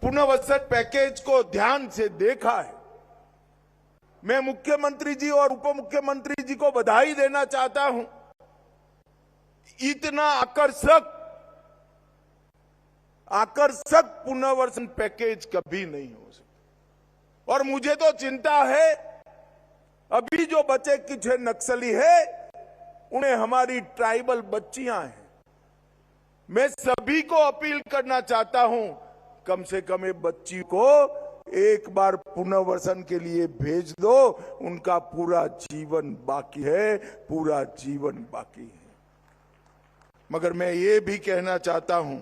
पुनर्वसन पैकेज को ध्यान से देखा है। मैं मुख्यमंत्री जी और उप मुख्यमंत्री जी को बधाई देना चाहता हूं। इतना आकर्षक पुनर्वसन पैकेज कभी नहीं हो सकता। और मुझे तो चिंता है, अभी जो बचे कुछ नक्सली है उन्हें हमारी ट्राइबल बच्चियां हैं। मैं सभी को अपील करना चाहता हूं, कम से कम ये बच्ची को एक बार पुनर्वसन के लिए भेज दो। उनका पूरा जीवन बाकी है, पूरा जीवन बाकी है। मगर मैं ये भी कहना चाहता हूं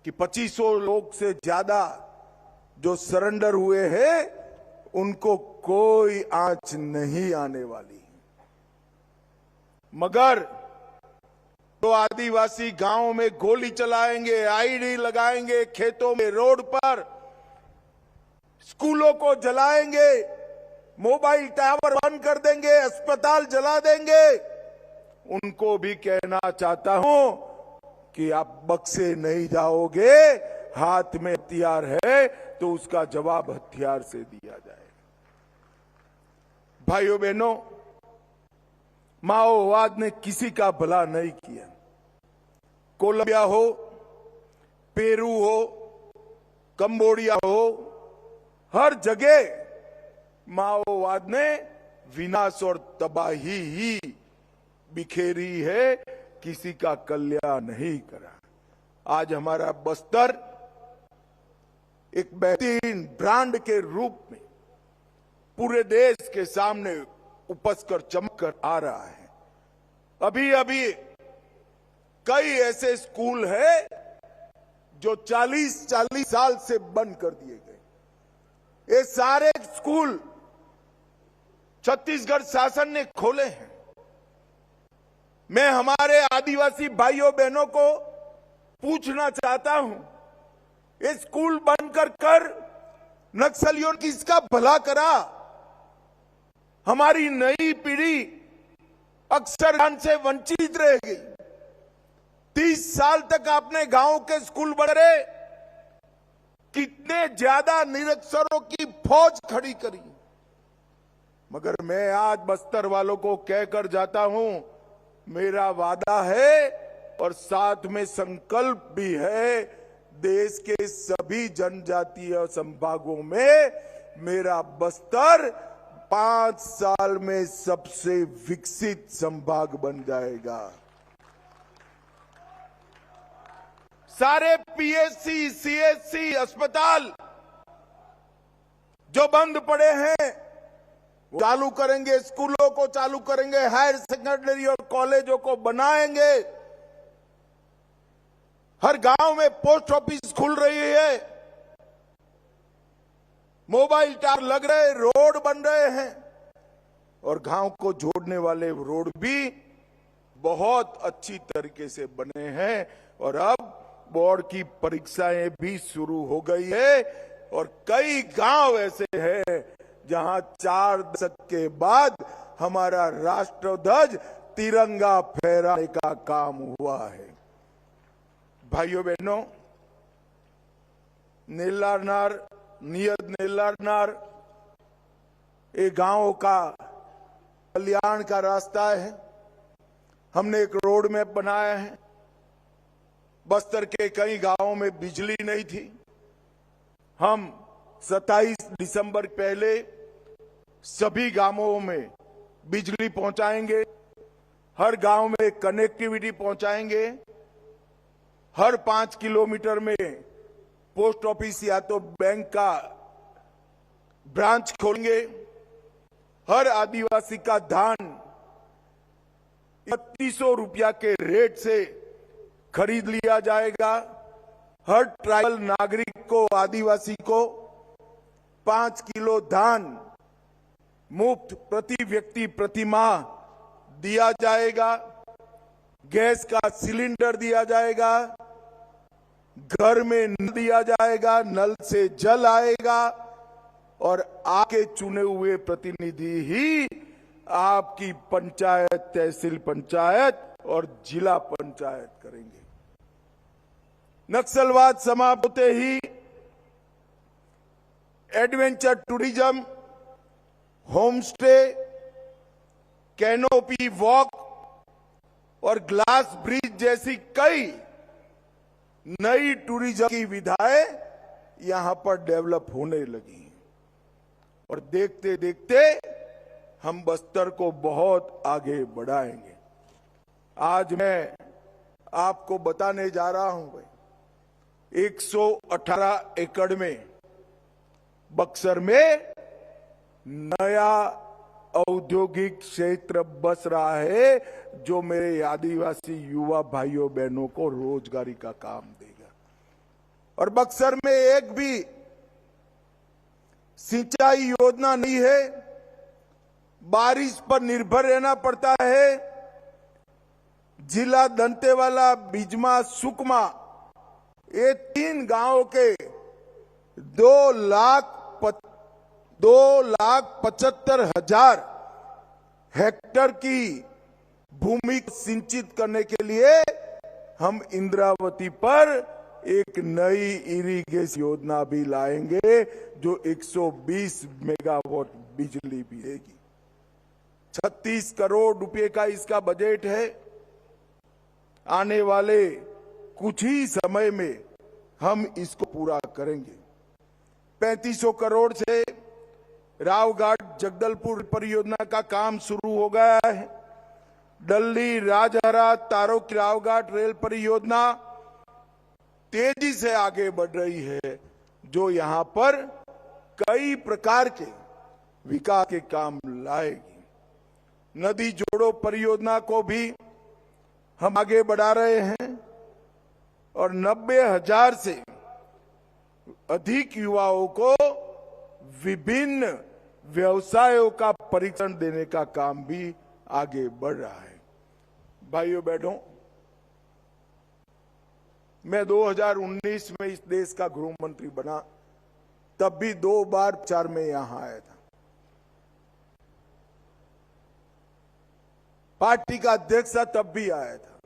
कि 2500 लोग से ज्यादा जो सरेंडर हुए हैं उनको कोई आंच नहीं आने वाली। मगर तो आदिवासी गांव में गोली चलाएंगे, आईडी लगाएंगे, खेतों में, रोड पर, स्कूलों को जलाएंगे, मोबाइल टावर बंद कर देंगे, अस्पताल जला देंगे, उनको भी कहना चाहता हूं कि आप बख्शे नहीं जाओगे। हाथ में हथियार है तो उसका जवाब हथियार से दिया जाएगा। भाइयों बहनों, माओवाद ने किसी का भला नहीं किया। कोलंबिया हो, पेरू हो, कंबोडिया हो, हर जगह माओवाद ने विनाश और तबाही ही बिखेरी है, किसी का कल्याण नहीं करा। आज हमारा बस्तर एक बेहतरीन ब्रांड के रूप में पूरे देश के सामने उपस कर चमक कर आ रहा है। अभी अभी कई ऐसे स्कूल हैं जो 40 साल से बंद कर दिए गए। ये सारे स्कूल छत्तीसगढ़ शासन ने खोले हैं। मैं हमारे आदिवासी भाइयों बहनों को पूछना चाहता हूं, ये स्कूल बंद कर नक्सलियों ने किसका भला करा? हमारी नई पीढ़ी अक्षर ज्ञान से वंचित रह गई। 30 साल तक आपने गांव के स्कूल बने, कितने ज्यादा निरक्षरों की फौज खड़ी करी। मगर मैं आज बस्तर वालों को कहकर जाता हूं, मेरा वादा है और साथ में संकल्प भी है, देश के सभी जनजातीय संभागों में मेरा बस्तर 5 साल में सबसे विकसित संभाग बन जाएगा। सारे पीएचसी, सीएचसी अस्पताल जो बंद पड़े हैं वो चालू करेंगे, स्कूलों को चालू करेंगे, हायर सेकेंडरी और कॉलेजों को बनाएंगे। हर गांव में पोस्ट ऑफिस खुल रही है, मोबाइल टावर लग रहे, रोड बन रहे हैं और गांव को जोड़ने वाले रोड भी बहुत अच्छी तरीके से बने हैं। और अब बोर्ड की परीक्षाएं भी शुरू हो गई है और कई गांव ऐसे हैं जहां 4 दशक के बाद हमारा राष्ट्रध्वज तिरंगा फहराने का काम हुआ है। भाइयों बहनों, नेल्लारनार, नियत नेल्लारनार ये गांव का कल्याण का रास्ता है। हमने एक रोड मैप बनाया है। बस्तर के कई गांवों में बिजली नहीं थी। हम 27 दिसंबर पहले सभी गांवों में बिजली पहुंचाएंगे, हर गांव में कनेक्टिविटी पहुंचाएंगे, हर 5 किलोमीटर में पोस्ट ऑफिस या तो बैंक का ब्रांच खोलेंगे, हर आदिवासी का धान 3100 रुपया के रेट से खरीद लिया जाएगा। हर ट्राइबल नागरिक को, आदिवासी को 5 किलो धान मुफ्त प्रति व्यक्ति प्रति माह दिया जाएगा। गैस का सिलेंडर दिया जाएगा, घर में नल दिया जाएगा, नल से जल आएगा और आपके चुने हुए प्रतिनिधि ही आपकी पंचायत, तहसील पंचायत और जिला पंचायत करेंगे। नक्सलवाद समाप्त होते ही adventure tourism, home stay, canopy walk और ग्लास ब्रिज जैसी कई नई टूरिज्म की विधाएं यहां पर डेवलप होने लगी और देखते देखते हम बस्तर को बहुत आगे बढ़ाएंगे। आज मैं आपको बताने जा रहा हूं भाई, 118 एकड़ में बक्सर में नया औद्योगिक क्षेत्र बस रहा है, जो मेरे आदिवासी युवा भाइयों बहनों को रोजगारी का काम देगा। और बक्सर में एक भी सिंचाई योजना नहीं है, बारिश पर निर्भर रहना पड़ता है। जिला दंतेवाला, बिजमा, सुकमा, ये 3 गांवों के 2,75,000 हेक्टेयर की भूमि को सिंचित करने के लिए हम इंद्रावती पर एक नई इरिगेशन योजना भी लाएंगे, जो 120 मेगावाट बिजली भी देगी। 36 करोड़ रुपए का इसका बजट है। आने वाले कुछ ही समय में हम इसको पूरा करेंगे। 3500 करोड़ से रावघाट जगदलपुर परियोजना का काम शुरू हो गया है। डल्ली राजहरा तारो की रावघाट रेल परियोजना तेजी से आगे बढ़ रही है, जो यहां पर कई प्रकार के विकास के काम लाएगी। नदी जोड़ो परियोजना को भी हम आगे बढ़ा रहे हैं और 90,000 से अधिक युवाओं को विभिन्न व्यवसायों का प्रशिक्षण देने का काम भी आगे बढ़ रहा है। भाइयों बहनों, मैं 2019 में इस देश का गृह मंत्री बना, तब भी 2 बार प्रचार में यहां आया था। पार्टी का अध्यक्ष तब भी आया था,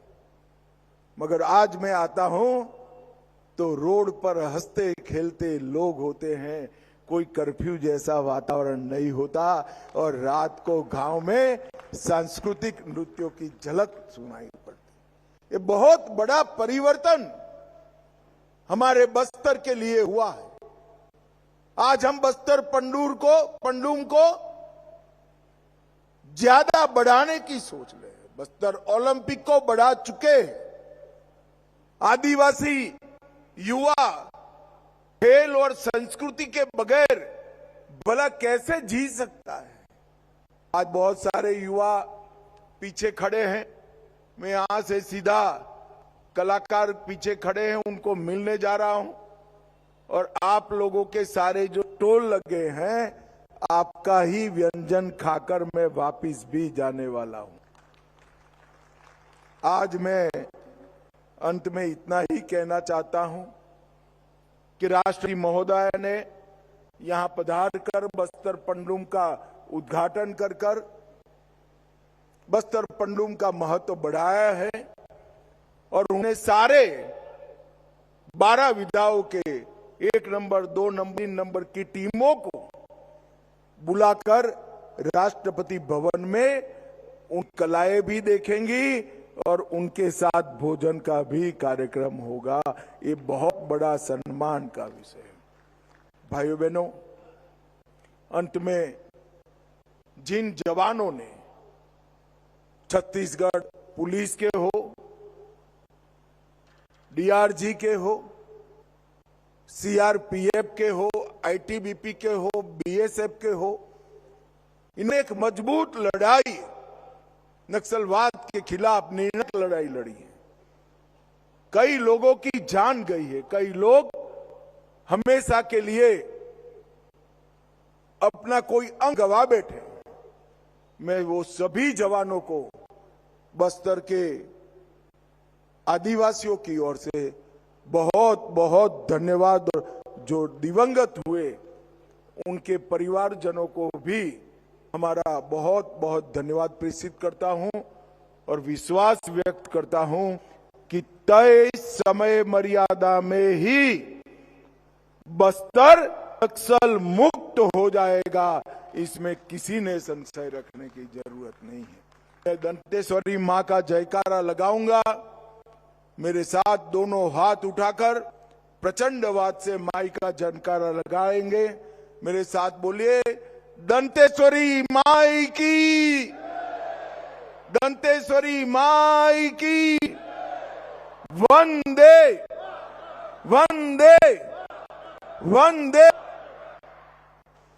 मगर आज मैं आता हूं तो रोड पर हंसते खेलते लोग होते हैं, कोई कर्फ्यू जैसा वातावरण नहीं होता और रात को गांव में सांस्कृतिक नृत्यों की झलक सुनाई पड़ती। ये बहुत बड़ा परिवर्तन हमारे बस्तर के लिए हुआ है। आज हम बस्तर पंडूम को ज्यादा बढ़ाने की सोच रहे हैं। बस्तर ओलंपिक को बढ़ा चुके हैं। आदिवासी युवा खेल और संस्कृति के बगैर भला कैसे जी सकता है। आज बहुत सारे युवा पीछे खड़े हैं। मैं यहां से सीधा कलाकार पीछे खड़े हैं, उनको मिलने जा रहा हूं और आप लोगों के सारे जो टोल लगे हैं, आपका ही व्यंजन खाकर मैं वापिस भी जाने वाला हूं। आज मैं अंत में इतना ही कहना चाहता हूं कि राष्ट्रपति महोदय ने यहां पधार कर बस्तर पंडूम का उद्घाटन कर बस्तर पंडूम का महत्व बढ़ाया है और उन्हें सारे 12 विधाओं के 1 नंबर, 2 नंबर, 3 नंबर की टीमों को बुलाकर राष्ट्रपति भवन में उन कलाएं भी देखेंगी और उनके साथ भोजन का भी कार्यक्रम होगा। ये बहुत बड़ा सम्मान का विषय है। भाइयों बहनों, अंत में जिन जवानों ने छत्तीसगढ़ पुलिस के हो, डीआरजी के हो, सीआरपीएफ के हो, आईटीबीपी के हो, बीएसएफ के हो, इन्हें एक मजबूत लड़ाई नक्सलवाद के खिलाफ निर्णायक लड़ाई लड़ी है। कई लोगों की जान गई है, कई लोग हमेशा के लिए अपना कोई अंग गवा बैठे। मैं वो सभी जवानों को बस्तर के आदिवासियों की ओर से बहुत बहुत धन्यवाद, और जो दिवंगत हुए उनके परिवारजनों को भी हमारा बहुत बहुत धन्यवाद प्रेषित करता हूं और विश्वास व्यक्त करता हूं कि 23 समय मर्यादा में ही बस्तर नक्सल मुक्त हो जाएगा, इसमें किसी ने संशय रखने की जरूरत नहीं है। मैं दंतेश्वरी मां का जयकारा लगाऊंगा। मेरे साथ दोनों हाथ उठाकर प्रचंडवाद से माई का जयकारा लगाएंगे। मेरे साथ बोलिए, दंतेश्वरी माई की, दंतेश्वरी माई की, वंदे वंदे वंदे